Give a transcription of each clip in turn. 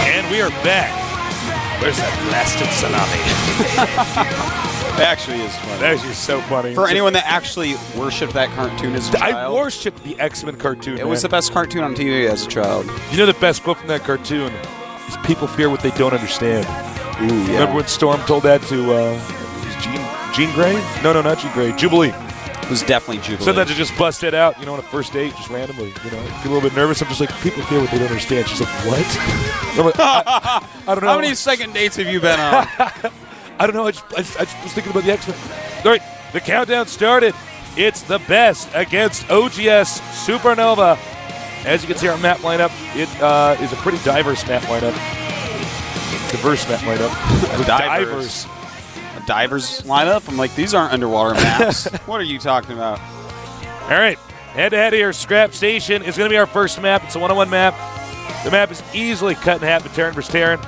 And we are back. Where's that blasted salami? That actually is funny. That is so funny. For anyone that actually worshipped that cartoon as a child. I worshipped the X-Men cartoon. It was the best cartoon on TV as a child. You know the best quote from that cartoon is people fear what they don't understand. Ooh, yeah. Remember when Storm told that to Jean Grey? No, not Jean Grey. Jubilee. It was definitely Jubilee. Sometimes it just busted out, on a first date, just randomly, get a little bit nervous. I'm just like, people fear what they don't understand. She's like, what? I'm like, I don't know. How many second dates have you been on? I don't know. I just was thinking about the X-Men. All right, the countdown started. It's the best against OGS SuperNova. As you can see, our map lineup, it is a pretty diverse map lineup. Diverse map lineup. Diverse. A diver's lineup? I'm like, these aren't underwater maps. What are you talking about? All right, head-to-head here. Scrap Station is going to be our first map. It's a one-on-one map. The map is easily cut in half with Terran versus Terran.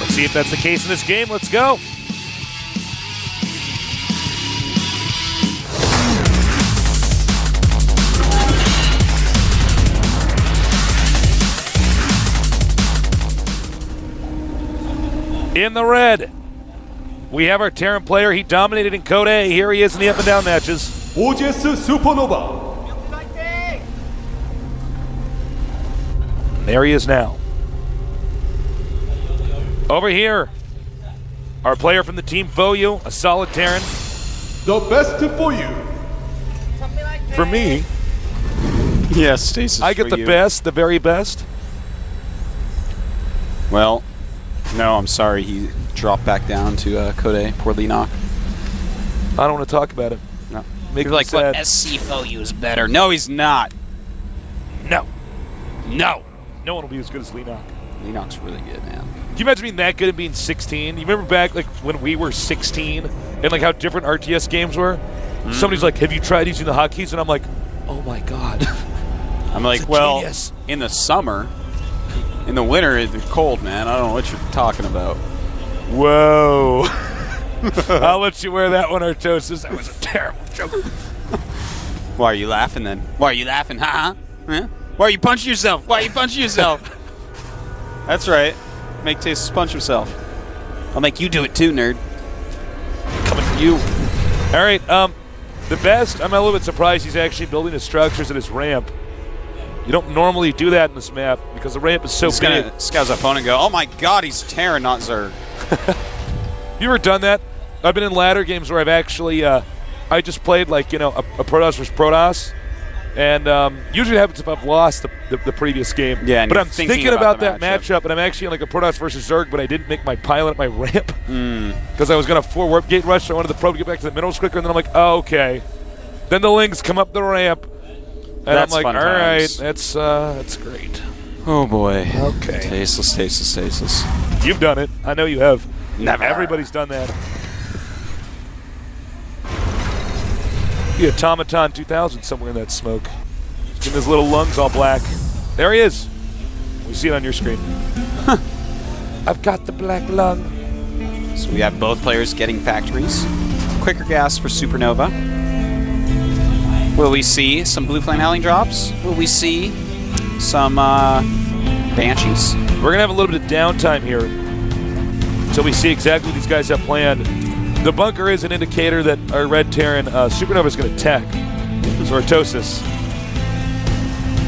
Let's see if that's the case in this game. Let's go. In the red, we have our Terran player. He dominated in Code A. Here he is in the up and down matches. OGS SuperNova. There he is now. Over here, our player from the team Foyu, a solid Terran. The best for you. For me, Yes, Stasis. I get the best, the very best. Well, no, I'm sorry. He dropped back down to Code A. Poor Leenock. I don't want to talk about it. No. Make You're me like, sad. but SC Foyu is better. No, he's not. No. No one will be as good as Leenock. Leenock's really good, man. Can you imagine being that good at being 16? You remember back when we were 16 and how different RTS games were? Mm. Somebody's like, have you tried using the hotkeys? And I'm like, oh my God. I'm like, well, genius. In the summer, in the winter, it's cold, man. I don't know what you're talking about. Whoa. I'll let you wear that one, Artosis. That was a terrible joke. Why are you laughing then? Why are you laughing? Huh? Why are you punching yourself? Why are you punching yourself? That's right. Make Tasteless punch himself. I'll make you do it too, nerd. Coming for you. All right, the best, I'm a little bit surprised he's actually building his structures at his ramp. You don't normally do that in this map because the ramp is so big. Gonna scout his opponent and go, oh my God, he's Terran, not Zerg. You ever done that? I've been in ladder games where I've actually, I just played like, a Protoss versus Protoss. And usually it happens if I've lost the previous game. Yeah, but I'm thinking about that matchup, and I'm actually in like a Protoss versus Zerg, but I didn't make my pilot at my ramp because I was going to 4 warp gate rush, so I wanted the probe to get back to the minerals quicker, and then I'm like, oh, okay. Then the Lings come up the ramp, and that's I'm like, all times. right, that's great. Oh, boy. Okay. Tasteless. You've done it. I know you have. Never. Everybody's done that. The Automaton 2000 somewhere in that smoke. Getting his little lungs all black. There he is. We see it on your screen. I've got the black lung. So we have both players getting factories. Quicker gas for SuperNova. Will we see some Blue Flame Howling drops? Will we see some Banshees? We're going to have a little bit of downtime here until we see exactly what these guys have planned. The bunker is an indicator that our red Terran SuperNova is going to tech. So Artosis.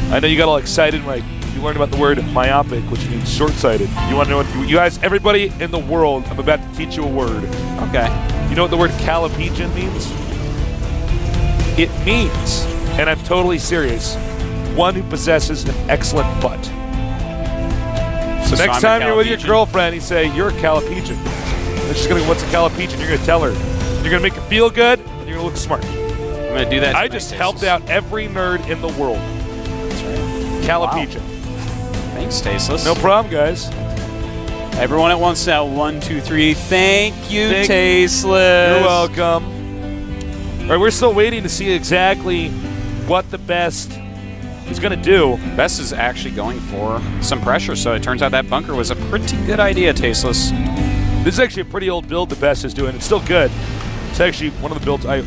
I know you got all excited when you learned about the word myopic, which means short-sighted. You want to know what you guys, everybody in the world, I'm about to teach you a word. Okay. You know what the word calipigian means? It means, and I'm totally serious, one who possesses an excellent butt. So next time you're with your girlfriend, you say, you're a calipigian. And she's going to go, what's a calipigian? You're going to tell her. You're going to make her feel good, and you're going to look smart. I'm going to do that. I just helped out every nerd in the world. That's right. Calipigian. Wow. Thanks, Tasteless. No problem, guys. Everyone at once now. 1, 2, 3. Thank you, Tasteless. You're welcome. All right, we're still waiting to see exactly what the best is going to do. Best is actually going for some pressure, so it turns out that bunker was a pretty good idea, Tasteless. This is actually a pretty old build the best is doing. It's still good. It's actually one of the builds I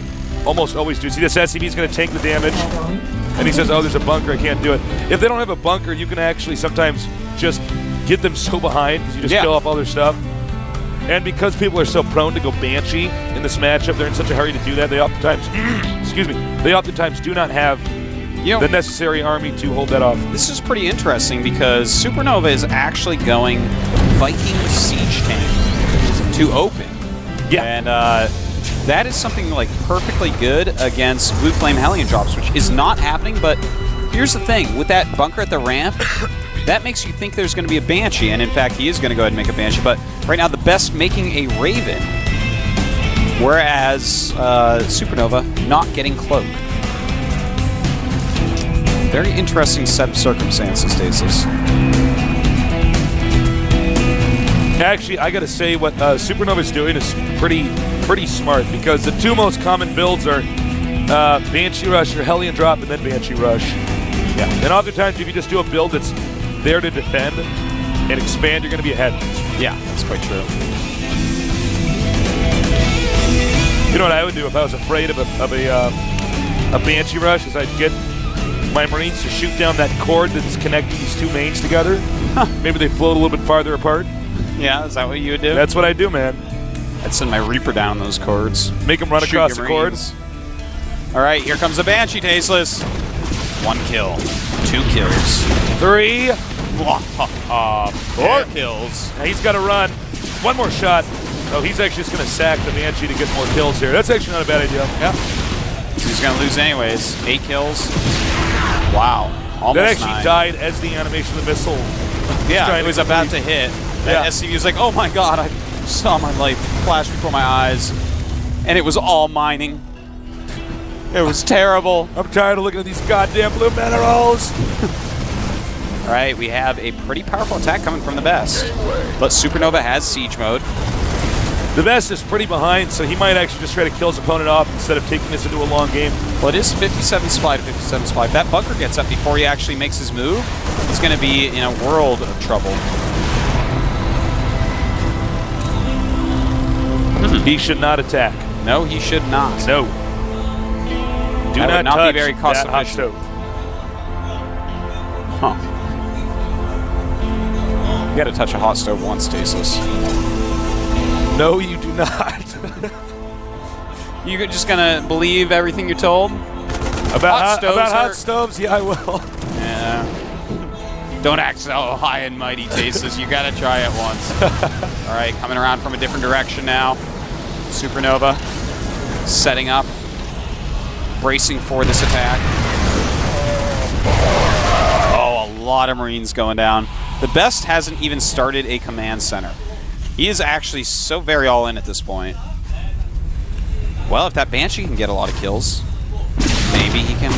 almost always do. See, this SCV is going to tank the damage, and he says, oh, there's a bunker, I can't do it. If they don't have a bunker, you can actually sometimes just get them so behind because you just kill off all their stuff. And because people are so prone to go Banshee in this matchup, they're in such a hurry to do that. They oftentimes, they oftentimes do not have the necessary army to hold that off. This is pretty interesting because SuperNova is actually going Viking Siege Tank to open. Yeah. And that is something like perfectly good against Blue Flame Hellion drops, which is not happening. But here's the thing, with that bunker at the ramp, that makes you think there's going to be a Banshee, and in fact, he is going to go ahead and make a Banshee. But right now, TheBest making a Raven, whereas SuperNova not getting Cloak. Very interesting set of circumstances, Stasis. Actually, I got to say what SuperNova's doing is pretty smart because the two most common builds are Banshee Rush or Hellion Drop and then Banshee Rush. Yeah. And oftentimes, if you just do a build that's there to defend and expand, you're going to be ahead. Yeah, that's quite true. You know what I would do if I was afraid of a Banshee Rush is I'd get my Marines to shoot down that cord that's connecting these two mains together. Maybe they float a little bit farther apart. Yeah, is that what you would do? That's what I do, man. I'd send my Reaper down those cords. Make them run across the cords. All right, here comes the Banshee, Tasteless. 1 kill. 2 kills. 3. 4 kills. Now he's got to run. 1 more shot. Oh, he's actually just going to sack the Banshee to get more kills here. That's actually not a bad idea. Yeah. So he's going to lose anyways. 8 kills. Wow. Almost that actually 9. died as the animation of the missile. Yeah, it was about to hit. That SCV was like, oh my god, I saw my life flash before my eyes. And it was all mining. It was terrible. I'm tired of looking at these goddamn blue minerals. All right, we have a pretty powerful attack coming from TheBest. But SuperNova has siege mode. TheBest is pretty behind, so he might actually just try to kill his opponent off instead of taking this into a long game. Well, it is 57 supply to 57 supply. If that bunker gets up before he actually makes his move, he's going to be in a world of trouble. He should not attack. No, he should not. No. Do That not would not touch be very cost that hot efficient. stove. Huh. You got to touch a hot stove once, Tasteless. No, you do not. You just gonna believe everything you're told? About stoves hot stoves? Yeah, I will. Yeah. Don't act so high and mighty, Tasteless. You gotta try it once. All right, coming around from a different direction now. SuperNova setting up, bracing for this attack. Oh, a lot of Marines going down. TheBest hasn't even started a command center. He is actually so very all in at this point. Well, if that Banshee can get a lot of kills, maybe he can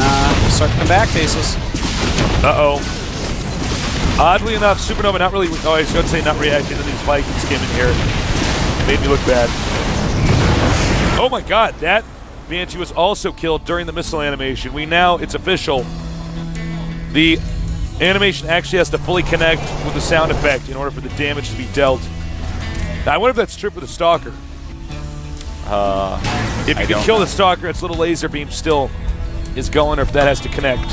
start to come back, Tasteless. Uh-oh. Oddly enough, SuperNova not really, oh, I was going to say not reacting to these Vikings came in here. It made me look bad. Oh my god, that Banshee was also killed during the missile animation. It's official. The animation actually has to fully connect with the sound effect in order for the damage to be dealt. Now, I wonder if that's true for the Stalker. If you can kill the Stalker, its little laser beam still is going, or if that has to connect.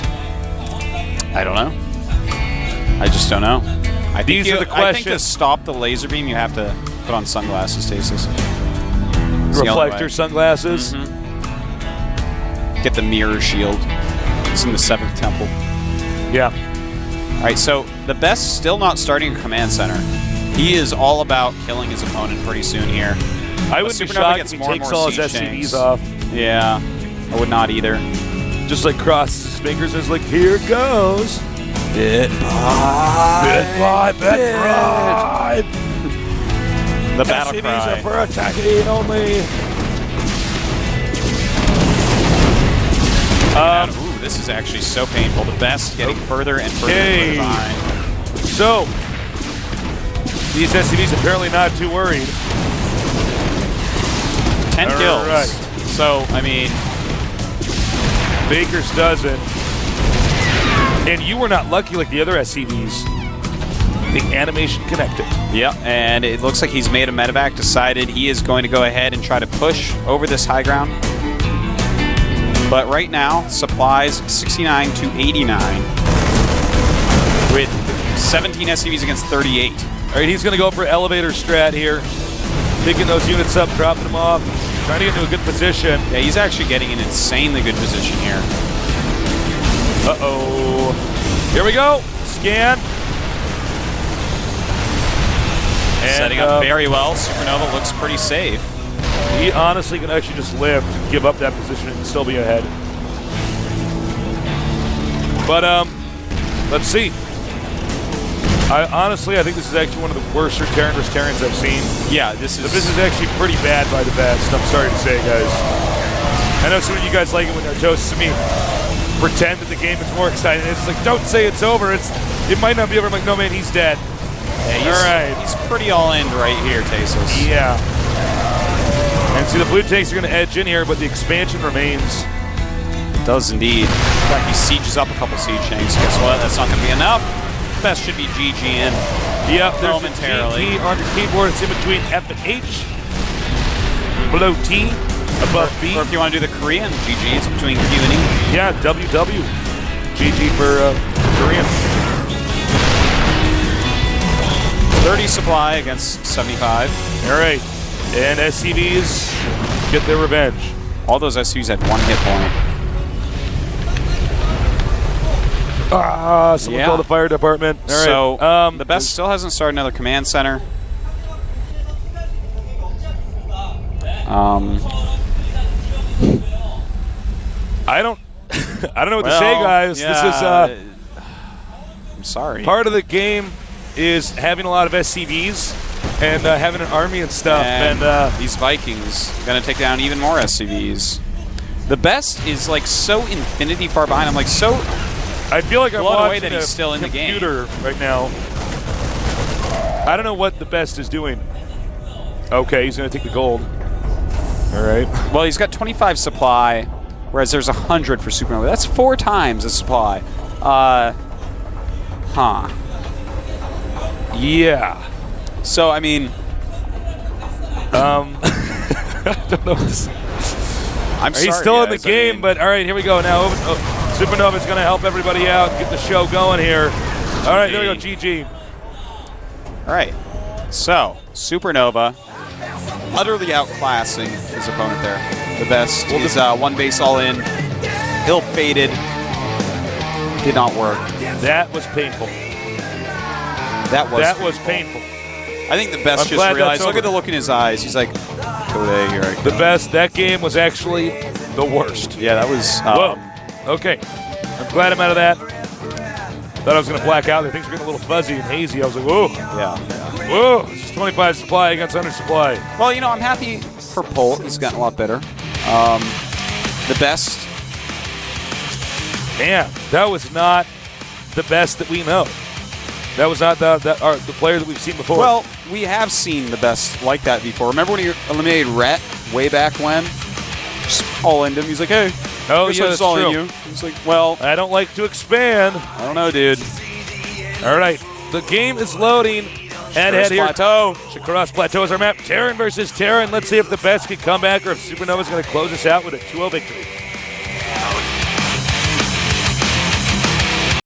I don't know. I just don't know. These are the questions. I think to stop the laser beam, you have to put on sunglasses, Tasteless. Reflector sunglasses. Mm-hmm. Get the mirror shield. It's in the 7th temple. Yeah. All right, so TheBest still not starting a command center. He is all about killing his opponent pretty soon here. I wouldn't be shocked if he takes all his SCVs off. Yeah, I would not either. Just like crosses his fingers and is like, here goes. Bit by bit bribe. The battle SCVs cry. are for attacking only. Ooh, this is actually so painful. TheBest getting further and further behind. So, these SCVs apparently not too worried. 10 kills. Right. So, I mean, Baker's doesn't. And you were not lucky like the other SCVs. The animation connected. Yeah, and it looks like he's made a medevac, decided he is going to go ahead and try to push over this high ground. But right now, supplies 69 to 89. with 17 SCVs against 38. All right, he's going to go for elevator strat here. Picking those units up, dropping them off, trying to get into a good position. Yeah, he's actually getting an insanely good position here. Uh-oh. Here we go. Scan. And, setting up very well. SuperNova looks pretty safe. He honestly can actually just live, give up that position, and still be ahead. But let's see. I think this is actually one of the worst Terran vs. Terrans I've seen. Yeah, this is actually pretty bad by TheBest. I'm sorry to say, guys. I know some of you guys like it when Artosis and me pretend that the game is more exciting. It's like, don't say it's over. It might not be over. I'm like, no, man, he's dead. Yeah, all right. He's pretty all in right here, Tasos. Yeah. And see, the blue tanks are going to edge in here, but the expansion remains. It does indeed. In fact, he sieges up a couple siege tanks. Guess what? That's not going to be enough. Best should be GG in. Yep, there's momentarily. a GG on your keyboard. It's in between F and H. Below T, above B. Or if you want to do the Korean, GG, it's between Q and E. Yeah, WW. GG for Korean. 30 supply against 75. All right. And SCVs get their revenge. All those SCVs had 1 hit point. Someone call the fire department. All right. So, the best still hasn't started another command center. I don't know what to say, guys. Yeah, This is I'm sorry. part of the game is having a lot of SCVs and having an army and stuff. And these Vikings gonna take down even more SCVs. The best is like so infinity far behind. I'm like so. I feel like I'm blown away watching that he's a still in the game. computer right now. I don't know what the best is doing. Okay, he's going to take the gold. All right. Well, he's got 25 supply, whereas there's 100 for SuperNova. That's 4 times the supply. Yeah. So, I mean... I don't know what to say. I'm sorry, he's still in the guys, game, but all right, here we go. Now, SuperNova's going to help everybody out, get the show going here. All right, here we go, GG. All right, so SuperNova utterly outclassing his opponent there. TheBest is 1 base all in. Hill faded. Did not work. That was painful. That was painful. I think TheBest just realized, look at the look in his eyes. He's like, Code, here I come. TheBest, that game was actually the worst. Yeah, that was... Whoa. Okay. I'm glad I'm out of that. Thought I was going to black out. Things were getting a little fuzzy and hazy. I was like, whoa. Yeah. Whoa. It's just 25 supply against 100 supply. Well, you know, I'm happy for Polt. He's gotten a lot better. TheBest. Man, that was not the best that we know. That was not the player that we've seen before. Well, we have seen TheBest like that before. Remember when he eliminated Rhett way back when? Just all into him. He's like, hey, oh, yeah, that's all true. in you. He's like, well, I don't like to expand. I don't know, dude. All right, the game is loading. And head here. Plateau. Shakaros Plateau is our map. Terran versus Terran. Let's see if TheBest can come back or if SuperNova is going to close us out with a 2-0 victory.